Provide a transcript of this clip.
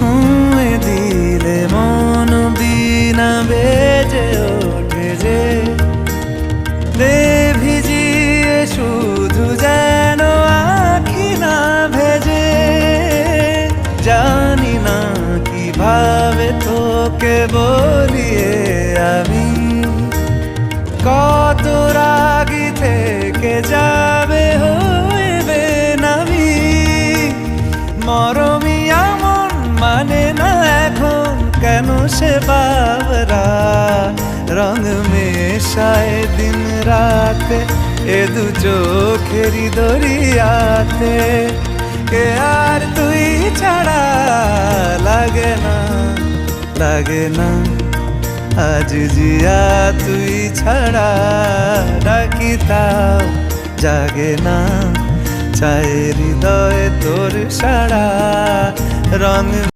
ছুঁয়ে দিলে মন বিনা বেজে ওঠে যে দে ভিজিয়ে শুধু যেন আখি না ভেজে। জানি না কিভাবে তোকে বলিয়ে আমি কত রাগি থেকে যাবে হইবে নামি। মরমি এমন মানে না এখন কেন সে বাবরা রং মেশায় দিন রাতে এ দু চোখেরি দরিয়াতে। কে আর তুই ছাড়া লাগে না লাগে না আজ জিয়া তুই ছাড়া ডাকি তাও জাগে না। চায় হৃদয় তোর সারা রং